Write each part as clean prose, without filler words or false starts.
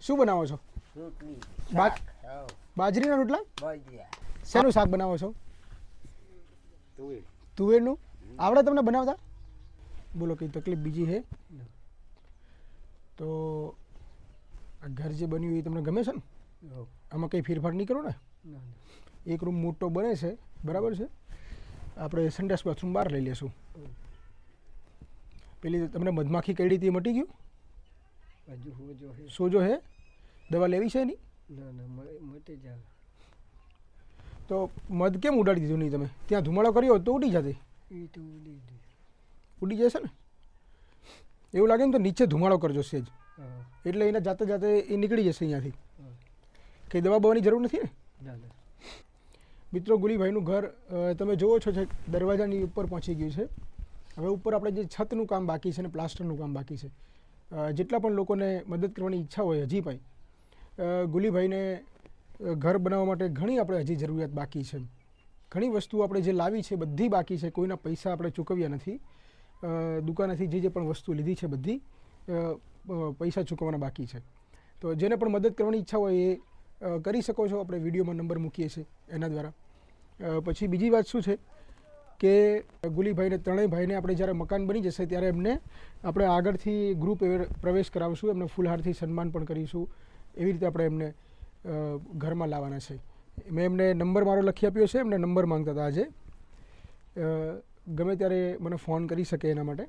શું બનાવો છો? રોટલી બાજરીના રોટલા? બાજરી શેનું શાક બનાવો છો? તુવેરનું? આવડે તમને બનાવતા? બોલો કઈ તકલીફ બીજી છે તો આ ઘર જે બન્યું એ તમને ગમે છે ને? આમાં કંઈ ફેરફાર નહીં કરો ને? એક રૂમ મોટો બને છે, બરાબર છે. આપણે સંડાસ બાથરૂમ બહાર લઈ લેશું. પેલી તમને મધમાખી કરડી હતી, મટી ગયું? સોજો હે? દવા લેવી છે એની? તો મધ કેમ ઉડાડી દીધું નહીં તમે? ત્યાં ધુમાડો કર્યો હોત તો ઉડી જતી. ઉડી જશે ને? એવું લાગે ને તો નીચે ધુમાડો કરજો સેજ, એટલે એને જાતે જાતે એ નીકળી જશે અહીંયાથી. કંઈ દવા બવાની જરૂર નથી ને? મિત્રો, ગુલીભાઈનું ઘર તમે જુઓ છો છે દરવાજાની ઉપર પહોંચી ગયું છે. હવે ઉપર આપણે જે છતનું કામ બાકી છે ને પ્લાસ્ટરનું કામ બાકી છે. જેટલા પણ લોકોને મદદ કરવાની ઈચ્છા હોય હજી ભાઈ, ગુલીભાઈને ઘર બનાવવા માટે ઘણી આપણે હજી જરૂરિયાત બાકી છે. ઘણી વસ્તુ આપણે જે લાવી છે બધી બાકી છે. કોઈના પૈસા આપણે ચૂકવ્યા નથી. દુકાનેથી જે પણ વસ્તુ લીધી છે બધી પૈસા ચૂકવવાના બાકી છે. તો જેને પણ મદદ કરવાની ઈચ્છા હોય એ કરી શકો છો. આપણે વિડીયોમાં નંબર મૂકીએ છીએ એના દ્વારા. પછી બીજી વાત શું છે કે ગુલીભાઈને ત્રણેય ભાઈને આપણે જ્યારે મકાન બની જશે ત્યારે એમને આપણે આગળથી ગ્રુપ પ્રવેશ કરાવશું. એમને ફૂલહારથી સન્માન પણ કરીશું. એવી રીતે આપણે એમને ઘરમાં લાવવાના છે. મેં એમને નંબર મારો લખી આપ્યો છે. એમને નંબર માંગતા હતા આજે. ગમે ત્યારે મને ફોન કરી શકે એના માટે.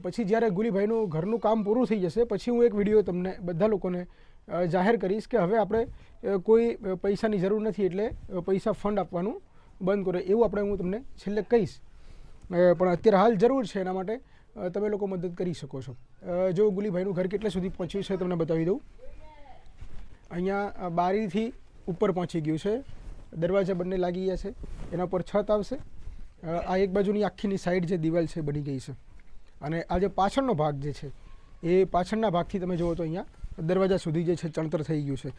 પછી જ્યારે ગુલીભાઈનું ઘરનું કામ પૂરું થઈ જશે પછી હું એક વિડીયો તમને બધા લોકોને જાહેર કરીશ કે હવે આપણે કોઈ પૈસાની જરૂર નથી, એટલે પૈસા ફંડ આપવાનું બંધ કરો એવું આપણે હું તમને છેલ્લે કહીશ. પણ અત્યારે હાલ જરૂર છે એના માટે તમે લોકો મદદ કરી શકો છો. જો ગુલીભાઈનું ઘર કેટલે સુધી પહોંચ્યું છે તમને બતાવી દઉં. અહીંયા બારીથી ઉપર પહોંચી ગયું છે. દરવાજા બંને લાગી ગયા છે. એના પર છત આવશે. આ એક બાજુની આખીની સાઈડ જે દિવાલ છે બની ગઈ છે. અને આ જે પાછળનો ભાગ જે છે એ પાછળના ભાગથી તમે જુઓ તો અહીંયા દરવાજા સુધી જે છે ચણતર થઈ ગયું છે.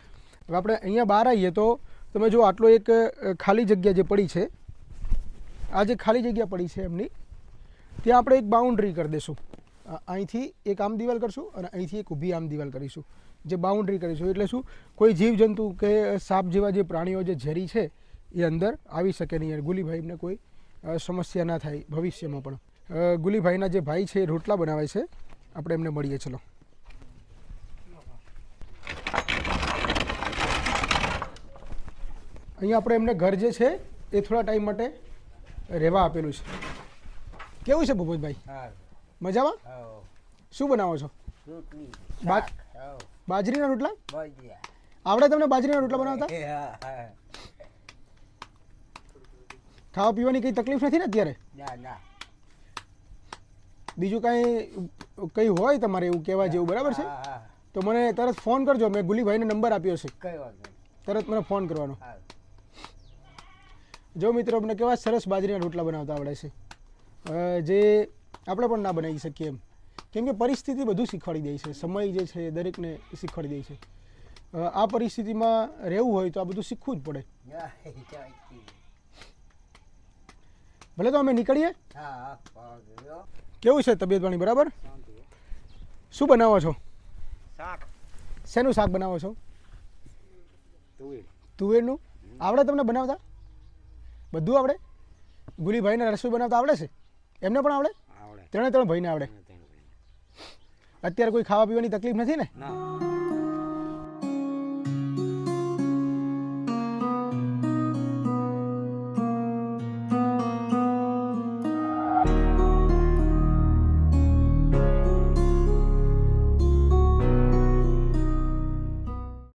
હવે આપણે અહીંયા બહાર આવીએ તો તમે જો આટલો એક ખાલી જગ્યા જે પડી છે, આ જે ખાલી જગ્યા પડી છે એમની, ત્યાં આપણે એક બાઉન્ડ્રી કરી દઈશું. અહીંથી એક આમ દિવાલ કરશું અને અહીંથી એક ઊભી આમ દિવાલ કરીશું. જે બાઉન્ડ્રી કરીશું એટલે શું, કોઈ જીવજંતુ કે સાપ જેવા જે પ્રાણીઓ જે ઝેરી છે એ અંદર આવી શકે નહીં. ગુલીભાઈને કોઈ સમસ્યા ના થાય ભવિષ્યમાં પણ. ગુલીભાઈના જે ભાઈ છે એ રોટલા બનાવે છે. આપણે એમને મળીએ. ચલો. અહીંયા આપણે એમને ઘર જે છે એ થોડા ટાઈમ માટે રહેવા આપેલું છે. કેવું છે ભૂપતભાઈ? મજામાં? શું બનાવો છો? બાજરીના રોટલા? આવડે તમને બાજરીના રોટલા બનાવતા? ખાવા પીવાની કઈ તકલીફ નથી ને અત્યારે? બીજું કંઈ હોય તમારે એવું કહેવા જેવું, બરાબર છે? તો મને તરત ફોન કરજો. મેં ગુલીભાઈને નંબર આપ્યો છે. તરત મને ફોન કરવાનો. જો મિત્રો, અમને કેવા સરસ બાજરીના રોટલા બનાવતા આવડે છે, જે આપણે પણ ના બનાવી શકીએ એમ. કેમ કે પરિસ્થિતિ બધું શીખવાડી દે છે. સમય જે છે દરેકને શીખવાડી દે છે. આ પરિસ્થિતિમાં રહેવું હોય તો આ બધું શીખવું જ પડે. ભલે તો અમે નીકળીએ. કેવું છે તબિયત પાણી? બરાબર? શું બનાવો છો? શેનું શાક બનાવો છો? તુવેરનું? આવડે તમને બનાવતા? બધું આવડે? ગુલીભાઈને રસોઈ બનાવતા આવડે છે? એમને પણ આવડે? ત્રણે ત્રણ ભાઈને આવડે. અત્યારે કોઈ ખાવા પીવાની તકલીફ નથી ને?